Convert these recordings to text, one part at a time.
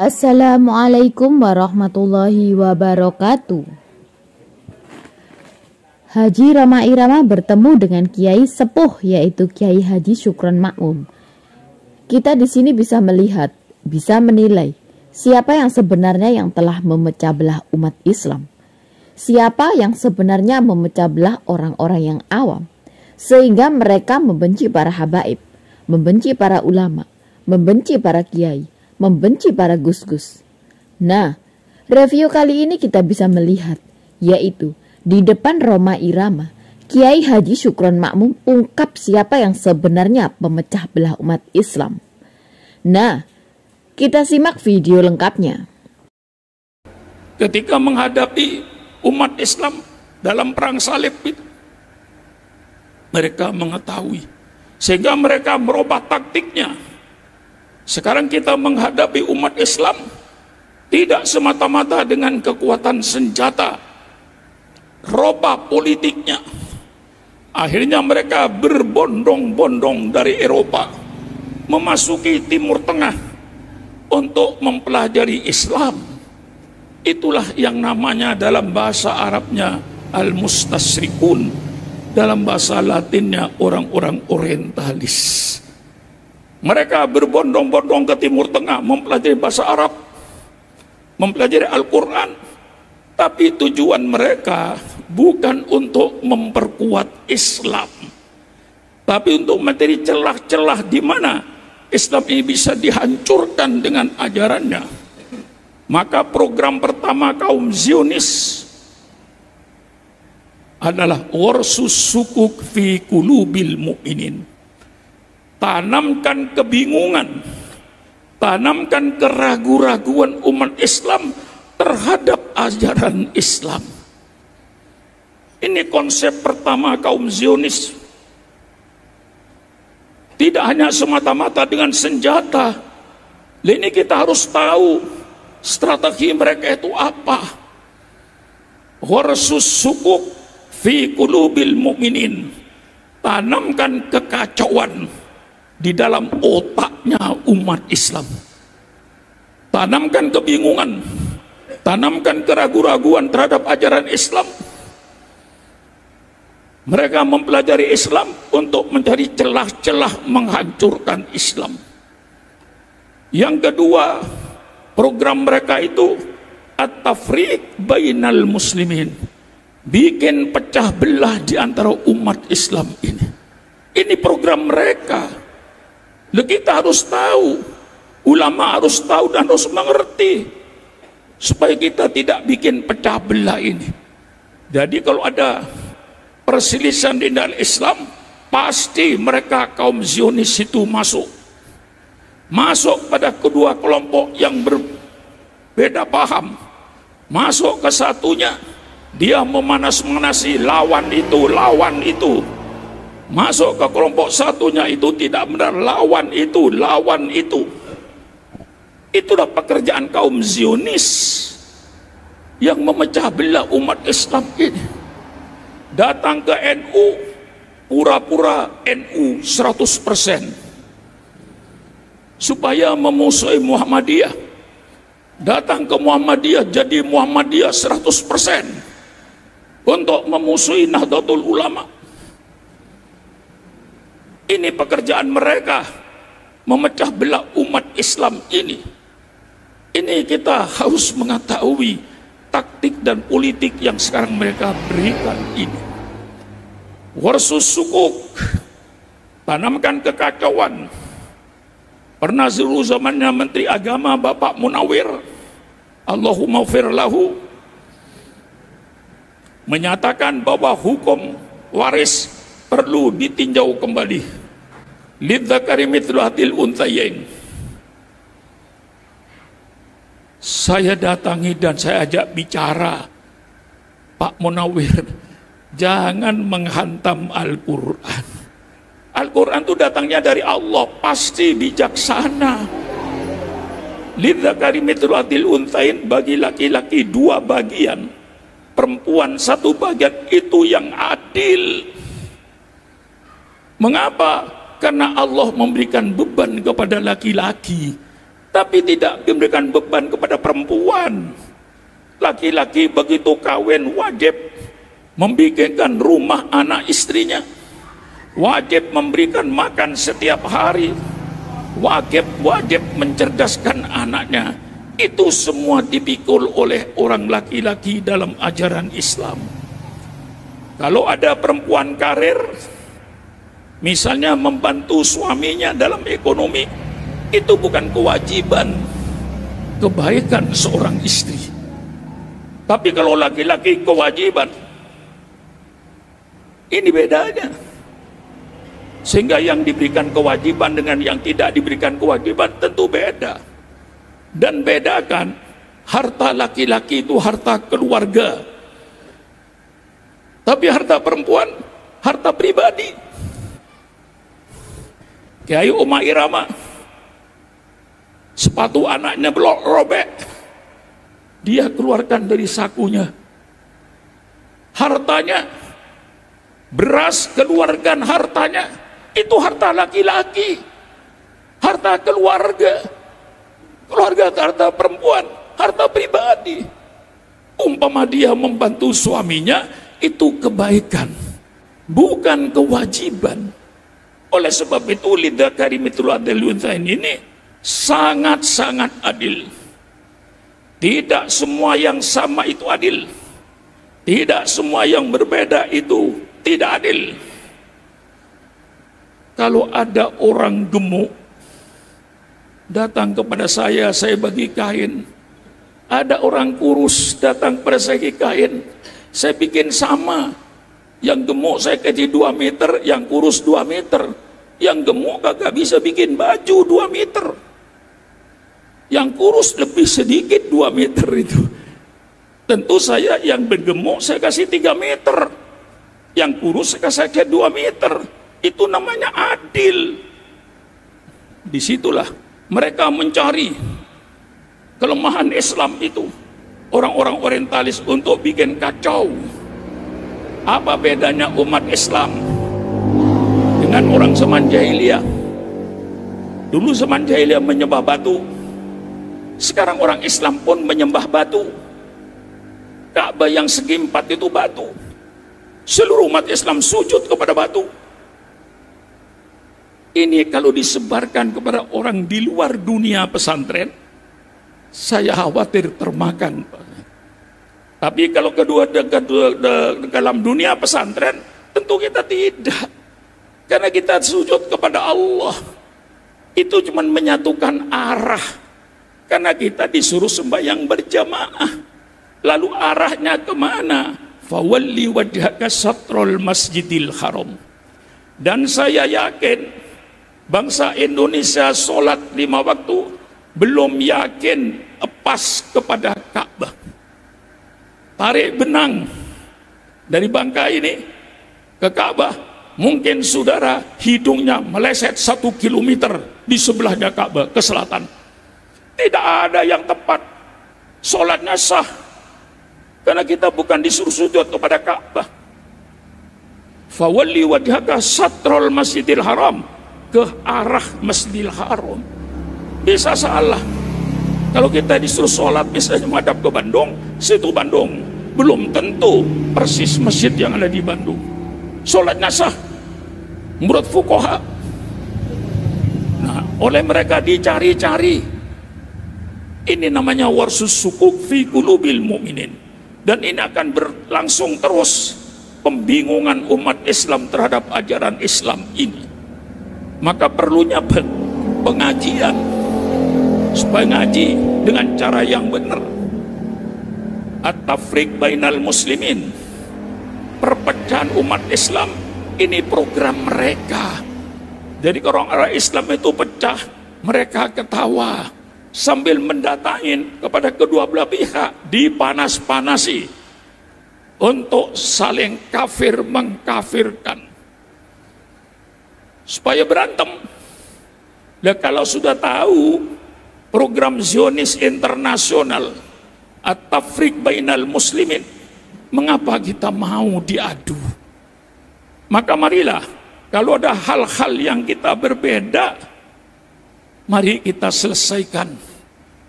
Assalamualaikum warahmatullahi wabarakatuh. Haji Rhoma Irama bertemu dengan Kiai Sepuh, yaitu Kiai Haji Syukron Makmum. Kita di sini bisa melihat, bisa menilai siapa yang sebenarnya yang telah memecah belah umat Islam. Siapa yang sebenarnya memecah belah orang-orang yang awam, sehingga mereka membenci para habaib, membenci para ulama, membenci para kiai, membenci para gus-gus. Nah, review kali ini kita bisa melihat, yaitu di depan Rhoma Irama, Kiai Haji Syukron Makmum ungkap siapa yang sebenarnya pemecah belah umat Islam. Nah, kita simak video lengkapnya. Ketika menghadapi umat Islam dalam perang salib itu, mereka mengetahui, sehingga mereka merubah taktiknya. Sekarang kita menghadapi umat Islam tidak semata-mata dengan kekuatan senjata, robah politiknya. Akhirnya mereka berbondong-bondong dari Eropa memasuki Timur Tengah untuk mempelajari Islam. Itulah yang namanya dalam bahasa Arabnya al-mustasyrikun, dalam bahasa Latinnya orang-orang orientalis. Mereka berbondong-bondong ke Timur Tengah mempelajari bahasa Arab, mempelajari Al-Quran, tapi tujuan mereka bukan untuk memperkuat Islam, tapi untuk mencari celah-celah di mana Islam ini bisa dihancurkan dengan ajarannya. Maka program pertama kaum Zionis adalah warsus sukuk fi qulubil mu'minin. Tanamkan kebingungan, tanamkan keraguan-raguan umat Islam terhadap ajaran Islam. Ini konsep pertama kaum Zionis. Tidak hanya semata-mata dengan senjata. Ini kita harus tahu strategi mereka itu apa. Warsus sukuk fi qulubil mu'minin. Tanamkan kekacauan di dalam otaknya umat Islam. Tanamkan kebingungan, tanamkan keraguan-raguan terhadap ajaran Islam. Mereka mempelajari Islam untuk mencari celah-celah menghancurkan Islam. Yang kedua, program mereka itu at-tafriq bainal muslimin, bikin pecah belah di antara umat Islam ini. Ini program mereka. Kita harus tahu, ulama harus tahu dan harus mengerti, supaya kita tidak bikin pecah belah ini. Jadi kalau ada perselisihan di dalam Islam, pasti mereka kaum Zionis itu masuk pada kedua kelompok yang berbeda paham. Masuk ke satunya, dia memanas-manasi lawan itu. Masuk ke kelompok satunya, itu tidak benar, lawan itu. Itulah pekerjaan kaum Zionis yang memecah belah umat Islam ini. Datang ke NU, pura-pura NU 100%, supaya memusuhi Muhammadiyah. Datang ke Muhammadiyah, jadi Muhammadiyah 100%, untuk memusuhi Nahdlatul Ulama. Ini pekerjaan mereka, memecah belah umat Islam ini. Ini kita harus mengetahui taktik dan politik yang sekarang mereka berikan ini. Warsus sukuk, tanamkan kekacauan. Pernah dulu zamannya Menteri Agama Bapak Munawir, Allahumma ghfir lahu, menyatakan bahwa hukum waris perlu ditinjau kembali. Lidzakari mithlu hadil unthayain. Saya datangi dan saya ajak bicara, Pak Munawir, jangan menghantam Al-Quran. Al-Quran itu datangnya dari Allah, pasti bijaksana. Lidzakari mithlu hadil unthayain, bagi laki-laki 2 bagian, perempuan 1 bagian, itu yang adil. Mengapa? Karena Allah memberikan beban kepada laki-laki tapi tidak diberikan beban kepada perempuan. Laki-laki begitu kawin wajib membikinkan rumah anak istrinya, wajib memberikan makan setiap hari, wajib mencerdaskan anaknya. Itu semua dipikul oleh orang laki-laki dalam ajaran Islam. Kalau ada perempuan karir, misalnya membantu suaminya dalam ekonomi, itu bukan kewajiban, kebaikan seorang istri. Tapi kalau laki-laki kewajiban, ini bedanya. Sehingga yang diberikan kewajiban dengan yang tidak diberikan kewajiban tentu beda. Dan bedakan, harta laki-laki itu harta keluarga, tapi harta perempuan harta pribadi. Kiai Uma Irama, sepatu anaknya robek, dia keluarkan dari sakunya. Hartanya, beras keluarkan hartanya, itu harta laki-laki, harta keluarga. Keluarga harta perempuan, harta pribadi. Umpama dia membantu suaminya, itu kebaikan, bukan kewajiban. Oleh sebab itu lidzakari mithlul hadzil unthayain ini sangat-sangat adil. Tidak semua yang sama itu adil. Tidak semua yang berbeda itu tidak adil. Kalau ada orang gemuk datang kepada saya bagi kain. Ada orang kurus datang kepada saya bagi kain, saya bikin sama. Yang gemuk saya kasih 2 meter, yang kurus 2 meter. Yang gemuk kagak bisa bikin baju 2 meter. Yang kurus lebih sedikit 2 meter itu. Tentu saya yang bergemuk saya kasih 3 meter. Yang kurus saya kasih 2 meter. Itu namanya adil. Disitulah mereka mencari kelemahan Islam itu, orang-orang orientalis, untuk bikin kacau. Apa bedanya umat Islam dengan orang zaman jahiliyah? Dulu zaman jahiliyah menyembah batu, sekarang orang Islam pun menyembah batu. Ka'bah yang segi 4 itu batu. Seluruh umat Islam sujud kepada batu. Ini kalau disebarkan kepada orang di luar dunia pesantren, saya khawatir termakan. Tapi kalau dalam dunia pesantren, tentu kita tidak. Karena kita sujud kepada Allah. Itu cuma menyatukan arah. Karena kita disuruh sembahyang berjamaah. Lalu arahnya kemana? Fawalli wajhaka satrul masjidil haram. Dan saya yakin bangsa Indonesia sholat 5 waktu belum yakin pas kepada Ka'bah. Tarik benang dari Bangka ini ke Ka'bah, mungkin saudara hidungnya meleset 1 kilometer di sebelahnya Ka'bah ke selatan. Tidak ada yang tepat, sholatnya sah, karena kita bukan disuruh sujud kepada Ka'bah. Fawalli wajhaka satrul masjidil haram, ke arah Masjidil Haram. Bisa salah. Kalau kita disuruh sholat misalnya menghadap ke Bandung, situ Bandung, belum tentu persis masjid yang ada di Bandung. Sholatnya sah menurut fuqaha. Nah, oleh mereka dicari-cari. Ini namanya warsus sukuk fi qulubil mu'minin. Dan ini akan berlangsung terus, pembingungan umat Islam terhadap ajaran Islam ini. Maka perlunya pengajian, supaya ngaji dengan cara yang benar. At-tafriq bainal muslimin, perpecahan umat Islam, ini program mereka. Jadi kalau orang Islam itu pecah, mereka ketawa sambil mendatangin kepada kedua belah pihak, dipanas-panasi untuk saling kafir mengkafirkan, supaya berantem. Dan kalau sudah tahu program Zionis internasional at-tafriq bainal muslimin, mengapa kita mau diadu? Maka marilah, kalau ada hal-hal yang kita berbeda, Mari kita selesaikan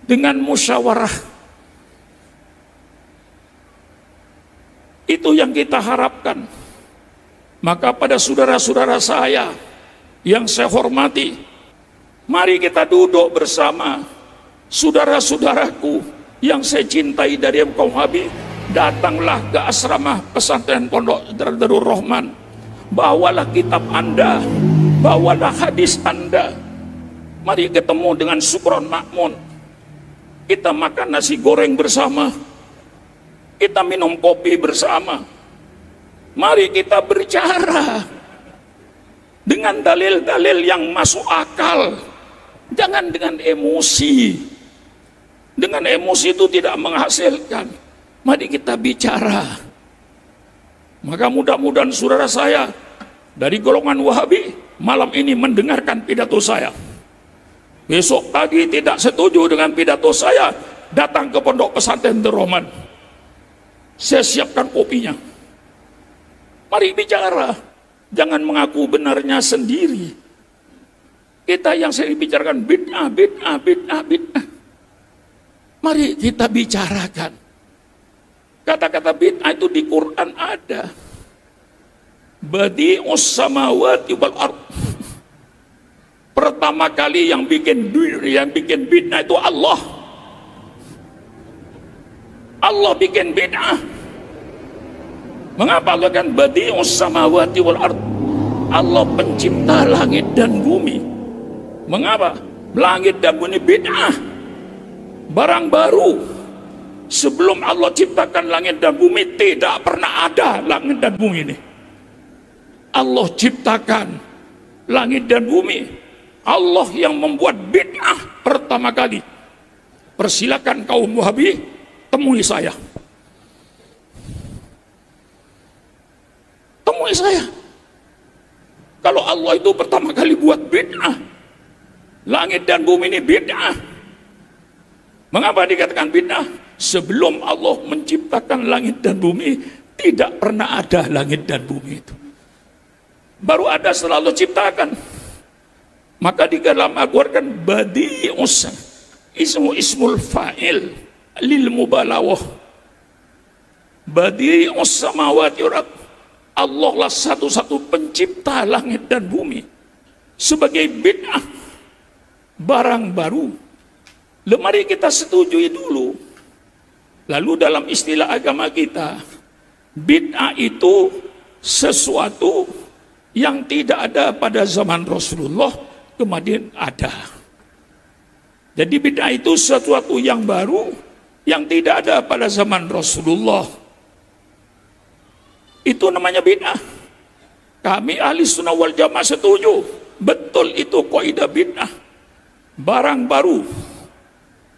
dengan musyawarah. Itu yang kita harapkan. Maka pada saudara-saudara saya yang saya hormati, mari kita duduk bersama. Saudara-saudaraku yang saya cintai dari kaum Habib, datanglah ke asrama pesantren Pondok Darul Rahman. Bawalah kitab Anda, bawalah hadis Anda. Mari ketemu dengan Sukron Makmun. Kita makan nasi goreng bersama. Kita minum kopi bersama. Mari kita berbicara dengan dalil-dalil yang masuk akal. Jangan dengan emosi. Dengan emosi itu tidak menghasilkan. Mari kita bicara. Maka mudah-mudahan saudara saya dari golongan Wahabi malam ini mendengarkan pidato saya. Besok pagi tidak setuju dengan pidato saya, datang ke Pondok Pesantren Darul Rahman. Saya siapkan kopinya. Mari bicara. Jangan mengaku benarnya sendiri. Kita yang sering bicarakan bid'ah. Mari kita bicarakan. Kata-kata bid'ah itu di Quran ada. Badi'us samawati wal ard. Pertama kali yang bikin bid'ah itu Allah. Allah bikin bid'ah. Mengapa Allah kan badi'us samawati wal ard? Allah pencipta langit dan bumi. Mengapa? Langit dan bumi bid'ah. Barang baru. Sebelum Allah ciptakan langit dan bumi tidak pernah ada langit dan bumi ini. Allah ciptakan langit dan bumi. Allah yang membuat bid'ah pertama kali. Persilakan kaum Wahabi temui saya. Temui saya. Kalau Allah itu pertama kali buat bid'ah, langit dan bumi ini bid'ah. Mengapa dikatakan bid'ah? Sebelum Allah menciptakan langit dan bumi, tidak pernah ada langit dan bumi itu. Baru ada setelah Allah ciptakan. Maka di dalam Al-Quran badi'us ismul fa'il lil mubalawah. Badi'us samawati wal ard. Allah lah satu-satu pencipta langit dan bumi. Sebagai bid'ah, barang baru. Mari kita setujui dulu. Lalu dalam istilah agama kita, bid'ah itu sesuatu yang tidak ada pada zaman Rasulullah, kemudian ada. Jadi bid'ah itu sesuatu yang baru yang tidak ada pada zaman Rasulullah. Itu namanya bid'ah. Kami ahli sunnah wal jamaah setuju. Betul itu kaidah bid'ah. Barang baru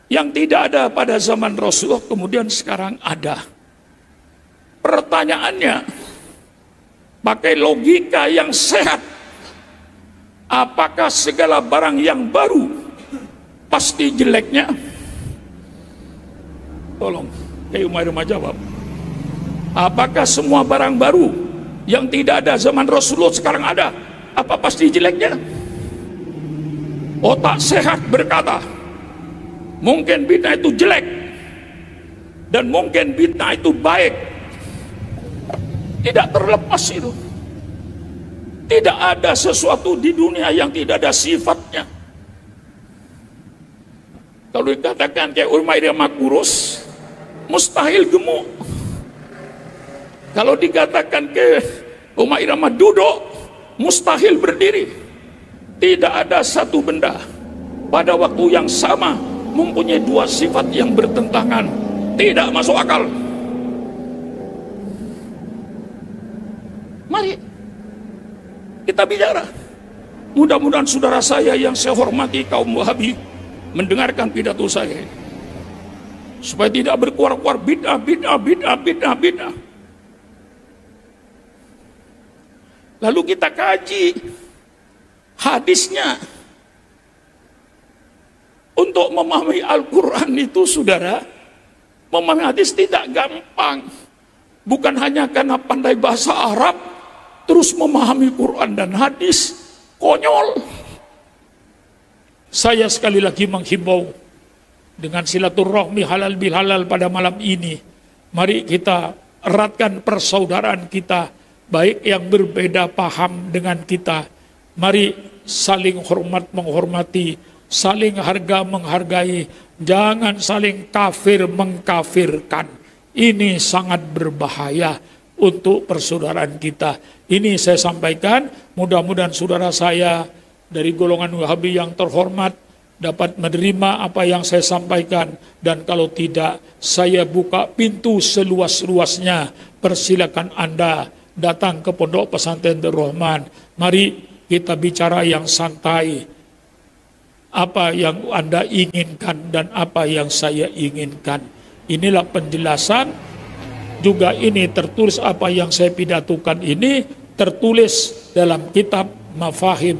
yang tidak ada pada zaman Rasulullah kemudian sekarang ada. Pertanyaannya, pakai logika yang sehat, apakah segala barang yang baru pasti jeleknya? Tolong, kayak Umar jawab. Apakah semua barang baru yang tidak ada zaman Rasulullah sekarang ada? Apa pasti jeleknya? Otak sehat berkata, mungkin bid'ah itu jelek dan mungkin bid'ah itu baik. Tidak terlepas itu. Tidak ada sesuatu di dunia yang tidak ada sifatnya. Kalau dikatakan kayak Umar kurus, mustahil gemuk. Kalau dikatakan ke Umar duduk, mustahil berdiri. Tidak ada satu benda pada waktu yang sama mempunyai dua sifat yang bertentangan. Tidak masuk akal. Mari kita bicara. Mudah-mudahan saudara saya yang saya hormati kaum Wahabi mendengarkan pidato saya ini, supaya tidak berkuar-kuar bid'ah. Lalu kita kaji hadisnya. Untuk memahami Al-Quran itu, saudara, memahami hadis tidak gampang. Bukan hanya karena pandai bahasa Arab, terus memahami Quran dan hadis. Konyol. Saya sekali lagi menghimbau dengan silaturahmi halal bil halal pada malam ini. Mari kita eratkan persaudaraan kita, baik yang berbeda paham dengan kita. Mari saling hormat menghormati, saling harga menghargai, jangan saling kafir mengkafirkan. Ini sangat berbahaya untuk persaudaraan kita. Ini saya sampaikan, mudah-mudahan saudara saya dari golongan Wahabi yang terhormat dapat menerima apa yang saya sampaikan, dan kalau tidak, saya buka pintu seluas-luasnya. Persilakan Anda datang ke Pondok Pesantren Darul Rahman. Mari kita bicara yang santai. Apa yang Anda inginkan dan apa yang saya inginkan. Inilah penjelasan. Juga ini tertulis, apa yang saya pidatukan ini tertulis dalam kitab Mafahim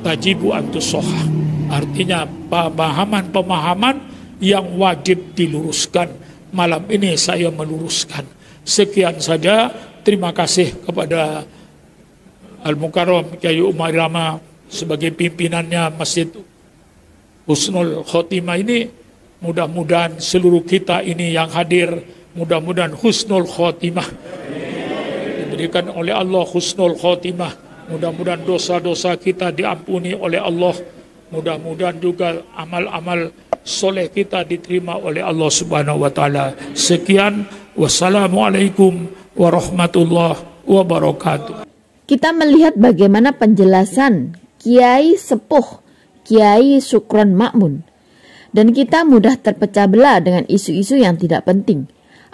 Tajibu Antusoha. Artinya pemahaman-pemahaman yang wajib diluruskan. Malam ini saya meluruskan. Sekian saja. Terima kasih kepada Al-Mukarram Kyai Umar Irama sebagai pimpinannya Masjid Husnul Khotimah ini. Mudah-mudahan seluruh kita ini yang hadir, mudah-mudahan Husnul Khotimah. Diberikan oleh Allah Husnul Khotimah. Mudah-mudahan dosa-dosa kita diampuni oleh Allah. Mudah-mudahan juga amal-amal soleh kita diterima oleh Allah Subhanahu wa taala. Sekian, wassalamualaikum warahmatullahi wabarakatuh. Kita melihat bagaimana penjelasan Kiai Sepuh Kiai Syukron Ma'mun, dan kita mudah terpecah belah dengan isu-isu yang tidak penting,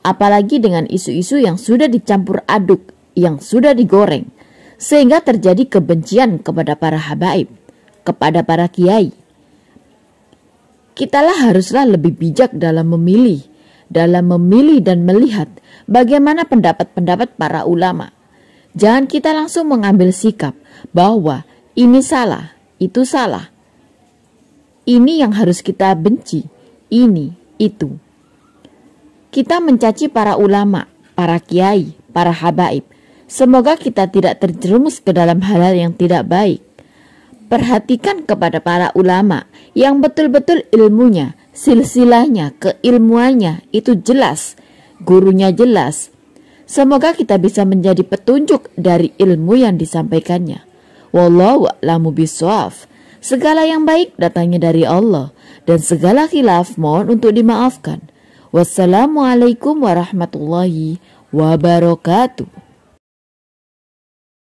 apalagi dengan isu-isu yang sudah dicampur aduk, yang sudah digoreng, sehingga terjadi kebencian kepada para habaib, kepada para kiai. Kitalah haruslah lebih bijak dalam memilih dan melihat bagaimana pendapat-pendapat para ulama. Jangan kita langsung mengambil sikap bahwa ini salah, itu salah. Ini yang harus kita benci, ini, itu. Kita mencaci para ulama, para kiai, para habaib. Semoga kita tidak terjerumus ke dalam hal-hal yang tidak baik. Perhatikan kepada para ulama yang betul-betul ilmunya, silsilahnya, keilmuannya itu jelas, gurunya jelas. Semoga kita bisa menjadi petunjuk dari ilmu yang disampaikannya. Wallahu a'lamu bishawab. Segala yang baik datangnya dari Allah, dan segala khilaf mohon untuk dimaafkan. Wassalamualaikum warahmatullahi wabarakatuh.